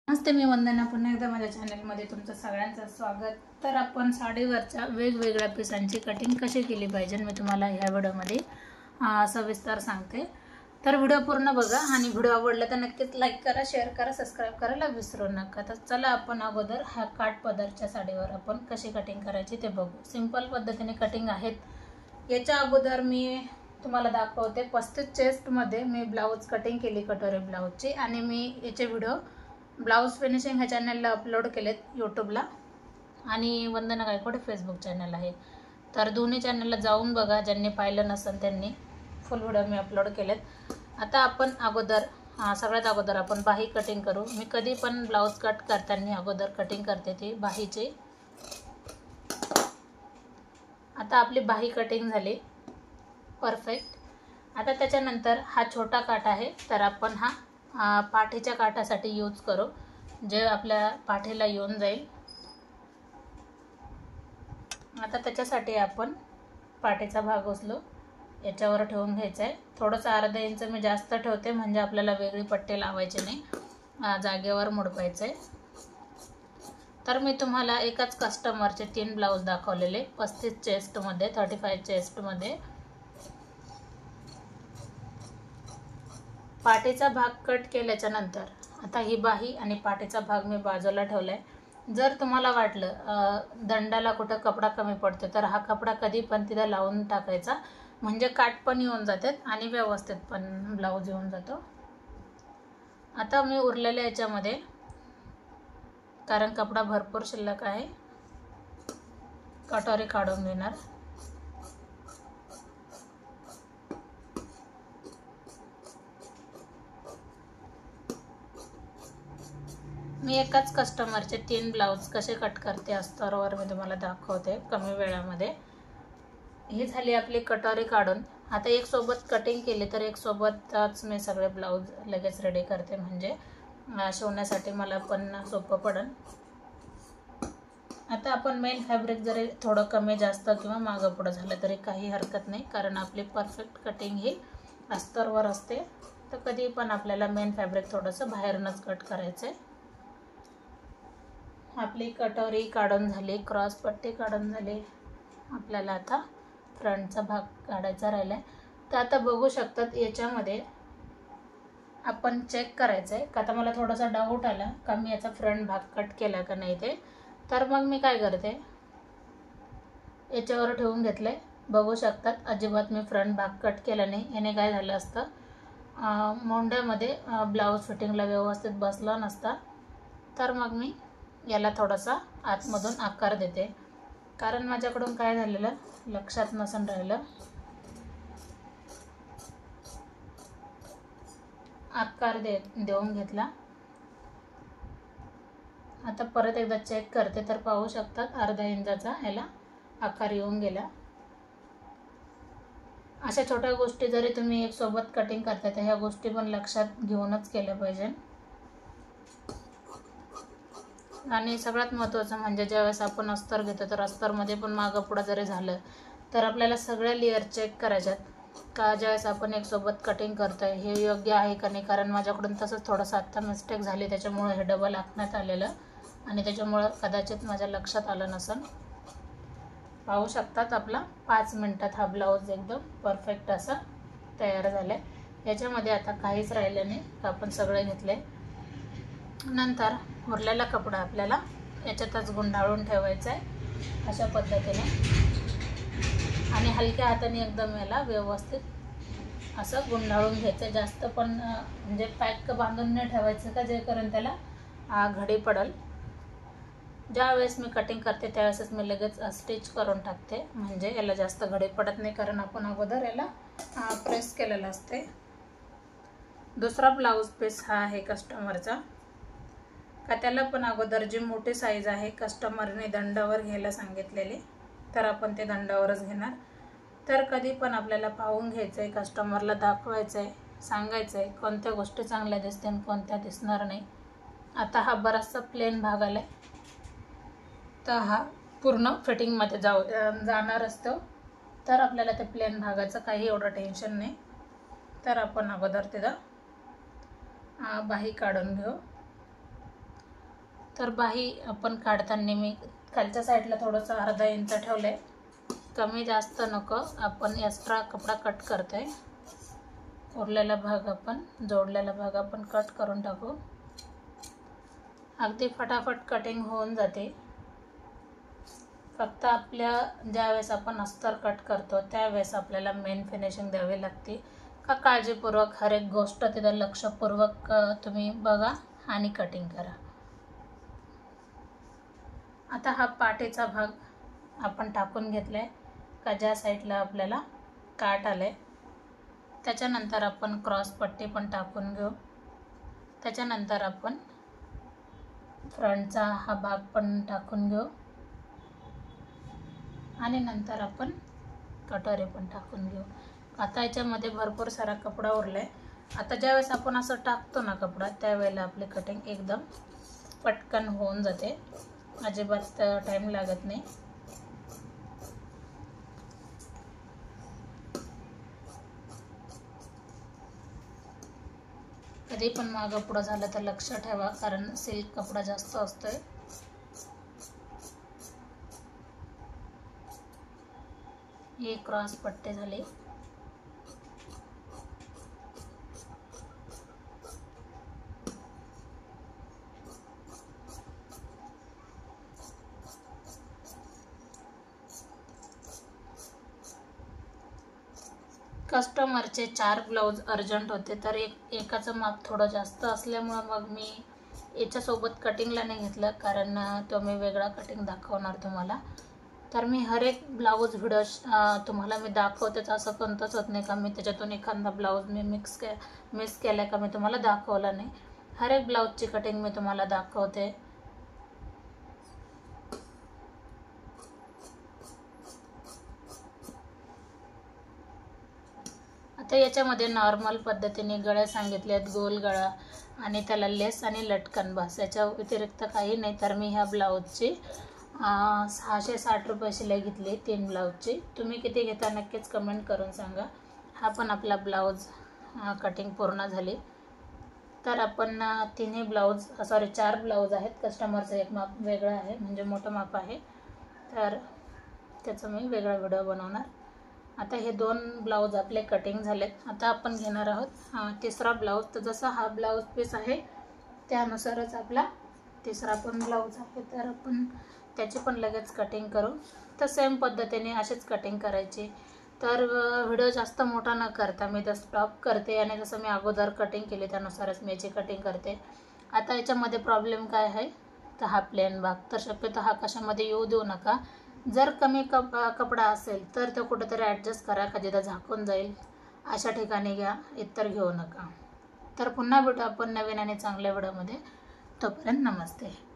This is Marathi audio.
नमस्ते, मी वंदना. पुन्हा एकदा माझ्या चॅनलमध्ये तुमचं सगळ्यांचं स्वागत. तर आपण साडीवरच्या वेगवेगळ्या पिसांची कटिंग कशी केली पाहिजे मी तुम्हाला ह्या व्हिडिओमध्ये सविस्तर सांगते. तर व्हिडिओ पूर्ण बघा आणि व्हिडिओ आवडला तर नक्कीच लाईक करा, शेअर करा, सबस्क्राईब करायला विसरू नका. तर चला आपण अगोदर ह्या काठ पदरच्या साडीवर आपण कशी कटिंग करायची ते बघू. सिंपल पद्धतीने कटिंग आहेत. याच्या अगोदर मी तुम्हाला दाखवते 35 चेस्टमध्ये मी ब्लाऊज कटिंग केली, कटोरी ब्लाऊजची, आणि मी याचे व्हिडिओ ब्लाऊज फिनिशिंग ह्या चॅनलला अपलोड केलेत यूट्यूबला, आणि वंदना गायकवाड फेसबुक चॅनल आहे. तर दोन्ही चॅनलला जाऊन बघा, ज्यांनी पाहिलं नसेल त्यांनी. फुल व्हिडिओ मी अपलोड केलेत. आता आपण सगळ्यात अगोदर आपण बाही कटिंग करू. मी कधी पण ब्लाऊज कट करताना अगोदर कटिंग करते ती बाहीची. आता आपली बाही कटिंग झाली परफेक्ट. आता त्याच्यानंतर हा छोटा काठ आहे, तर आपण हा पाठीच्या काठासाठी यूज करू, जे आपल्या पाठीला येऊन जाईल. आता त्याच्यासाठी आपण पाठीचा भाग उचलू, याच्यावर ठेवून घ्यायचा आहे. थोडंसं अर्धा इंच मी जास्त ठेवते, म्हणजे आपल्याला वेगळी पट्टी लावायची नाही, जागेवर मुडपायचं आहे. तर मी तुम्हाला एकाच कस्टमरचे 3 ब्लाऊज दाखवलेले 35 चेस्टमध्ये, 35 चेस्टमध्ये. पाठीचा भाग कट केल्याच्या नंतर आता ही बाही आणि पाठीचा भाग मी बाजूला ठेवलाय. जर तुम्हाला वाटलं दंडाला कुठं कपडा कमी पडतो, तर हा कपडा कधी पण तिथे लावून टाकायचा, म्हणजे काठ पण येऊन जातात आणि व्यवस्थित पण ब्लाऊज येऊन जातो. आता मी उरलेल्या याच्यामध्ये, कारण कपडा भरपूर शिल्लक आहे, कटोरी काढून घेणार. मी एकाच कस्टमरचे 3 ब्लाऊज कसे कट करते अस्तरवर मी तुम्हाला दाखवते कमी वेळामध्ये. ही झाली आपली कटोरी काढून. आता एक सोबत कटिंग केली तर एक सोबतच मी सगळे ब्लाऊज लगेच रेडी करते, म्हणजे शिवण्यासाठी मला पण सोपं पडेल. आता आपण मेन फॅब्रिक जरी थोडं कमी जास्त किंवा मागं पुढं झालं तरी काही हरकत नाही, कारण आपली परफेक्ट कटिंग ही अस्तरवर असते. तर कधी पण आपल्याला मेन फॅब्रिक थोडंसं बाहेरूनच कट करायचं आहे. आपली कटोरी काढून झाली, क्रॉस पट्टी काढून झाली. आपल्याला आता फ्रंटचा भाग काढायचा राहिला आहे. तर आता बघू शकतात याच्यामध्ये आपण चेक करायचं आहे का. आता मला थोडासा डाऊट आला का मी याचा फ्रंट भाग कट केला का नाही ते. तर मग मी काय करते, याच्यावर ठेवून घेतले. बघू शकतात अजिबात मी फ्रंट भाग कट केला नाही. याने काय झालं असतं, मोंढ्यामध्ये ब्लाऊज फिटिंगला व्यवस्थित बसला नसता. तर मग मी याला थोडासा आतमधून आकार देते, कारण माझ्याकडून काय झालेलं लक्षात नसून राहिलं. आकार देऊन घेतला. आता परत एकदा चेक करते, तर पाहू शकतात अर्धा इंचाचा याला आकार येऊन गेला. अशा छोट्या गोष्टी जरी तुम्ही एक सोबत कटिंग करता तर ह्या गोष्टी पण लक्षात घेऊनच केल्या पाहिजे. आणि सगळ्यात महत्त्वाचं म्हणजे ज्यावेळेस आपण अस्तर घेतो तर अस्तरमध्ये पण मागं पुढं जरी झालं तर आपल्याला सगळ्या लेअर चेक करायच्यात का. ज्यावेळेस आपण एक सोबत कटिंग करतोय हे योग्य आहे का नाही, कारण माझ्याकडून तसंच थोडंसं आत्ता मिस्टेक झाली, त्याच्यामुळे हे डबल आखण्यात आलेलं आणि त्याच्यामुळं कदाचित माझ्या लक्षात आलं नसेल. पाहू शकतात आपला 5 मिनिटात हा ब्लाऊज एकदम परफेक्ट असा तयार झाला आहे. याच्यामध्ये आता काहीच राहिलं नाही, आपण सगळे घेतले. नंतर उरलेला कपडा आपल्याला याच्यातच गुंडाळून ठेवायचा आहे अशा पद्धतीने, आणि हलक्या हाताने एकदम याला व्यवस्थित असं गुंडाळून घ्यायचं. जास्त पण म्हणजे पॅक बांधून नाही ठेवायचं का, जे करून त्याला घडी पडेल. ज्या वेळेस मी कटिंग करते त्यावेळेसच मी लगेच स्टिच करून टाकते, म्हणजे याला जास्त घडी पडत नाही, कारण आपण अगोदर याला प्रेस केलेलं असते. दुसरा ब्लाऊज पीस हा आहे कस्टमरचा, का त्याला पण अगोदर जी मोठी साईज आहे कस्टमरने दंडावर घ्यायला सांगितलेली, तर आपण ते दंडावरच घेणार. तर कधी पण आपल्याला पाहून घ्यायचं आहे, कस्टमरला दाखवायचं आहे, सांगायचं आहे कोणत्या गोष्टी चांगल्या दिसतील आणि कोणत्या दिसणार नाही. आता हा बराचसा प्लेन भाग आला आहे, तर हा पूर्ण फिटिंगमध्ये जाणार असतो, तर आपल्याला त्या प्लेन भागाचं काही एवढं टेन्शन नाही. तर आपण अगोदर तिथं बाही काढून घेऊ. तर बाही आपण काढताना मी खालच्या साईडला थोडंसं अर्धा इंच ठेवलं आहे, कमी जास्त नको. आपण एक्स्ट्रा कपडा कट करतोय, उरलेला भाग आपण जोडलेला भाग आपण कट करून टाकू. अगदी फटाफट कटिंग होऊन जाते. फक्त आपल्या ज्यावेळेस आपण अस्तर कट करतो त्यावेळेस आपल्याला मेन फिनिशिंग द्यावी लागते. का काळजीपूर्वक हर एक गोष्ट तिथं लक्षपूर्वक तुम्ही बघा आणि कटिंग करा. आता हा पाठीचा भाग आपण टाकून घेतला आहे का ज्या साईडला आपल्याला काट आले. त्याच्यानंतर आपण क्रॉस पट्टी पण टाकून घेऊ. त्याच्यानंतर आपण फ्रंटचा हा भाग पण टाकून घेऊ आणि नंतर आपण कटोरी पण टाकून घेऊ. आता याच्यामध्ये भरपूर सारा कपडा उरला आहे. आता ज्यावेळेस आपण असं टाकतो ना कपडा, त्यावेळेला आपली कटिंग एकदम पटकन होऊन जाते, अजिबात टाईम लागत नाही. कधी पण मागं पुढं झालं तर लक्ष ठेवा, कारण सिल्क कपडा जास्त असतोय. ही क्रॉस पट्टी झाली. कस्टमरचे 4 ब्लाऊज अर्जंट होते, तर एकाचं माप थोडं जास्त असल्यामुळं मग मी याच्यासोबत कटिंगला नाही घेतलं, कारण तो मी वेगळा कटिंग दाखवणार तुम्हाला. तर मी हर एक ब्लाऊज व्हिडिओ तुम्हाला मी दाखवतेच, असं कोणतंच होत नाही का मी त्याच्यातून एखादा ब्लाऊज मी मिस केला का मी तुम्हाला दाखवला नाही. हर एक ब्लाऊजची कटिंग मी तुम्हाला दाखवते. आता याच्यामध्ये नॉर्मल पद्धतीने गळ्या सांगितले आहेत, गोल गळा आणि त्याला लेस आणि लटकन, बस. याच्या व्यतिरिक्त काही नाही. तर मी ह्या ब्लाऊजची 660 रुपये शिलाई घेतली 3 ब्लाऊजची. तुम्ही किती घेता नक्कीच कमेंट करून सांगा. हा पण आपला ब्लाऊज कटिंग पूर्ण झाली. तर आपण 4 ब्लाऊज आहेत. कस्टमरचं एक माप वेगळं आहे, म्हणजे मोठं माप आहे, तर त्याचं मी वेगळा व्हिडिओ बनवणार. आता हे 2 ब्लाऊज आपले कटिंग झालेत. आता आपण घेणार आहोत तिसरा ब्लाऊज. तर जसा हा ब्लाऊज पीस आहे त्यानुसारच आपला तिसरा पण ब्लाऊज आहे, तर आपण त्याची पण लगेच कटिंग करू. तर सेम पद्धतीने अशीच कटिंग करायची. तर व्हिडिओ जास्त मोठा न करता मी तर स्टॉप करते आणि जसं मी अगोदर कटिंग केली त्यानुसारच मी याची कटिंग करते. आता याच्यामध्ये प्रॉब्लेम काय आहे, तर हा प्लेन भाग, तर शक्यतो हा कशामध्ये येऊ देऊ नका. जर कमी कपडा असेल तर तो कुठेतरी ॲडजस्ट करा, का जिथं झाकून जाईल अशा ठिकाणी घ्या, इतर घेऊ नका. तर पुन्हा भेटू आपण नवीन आणि चांगल्या व्हिडिओमध्ये. तोपर्यंत नमस्ते.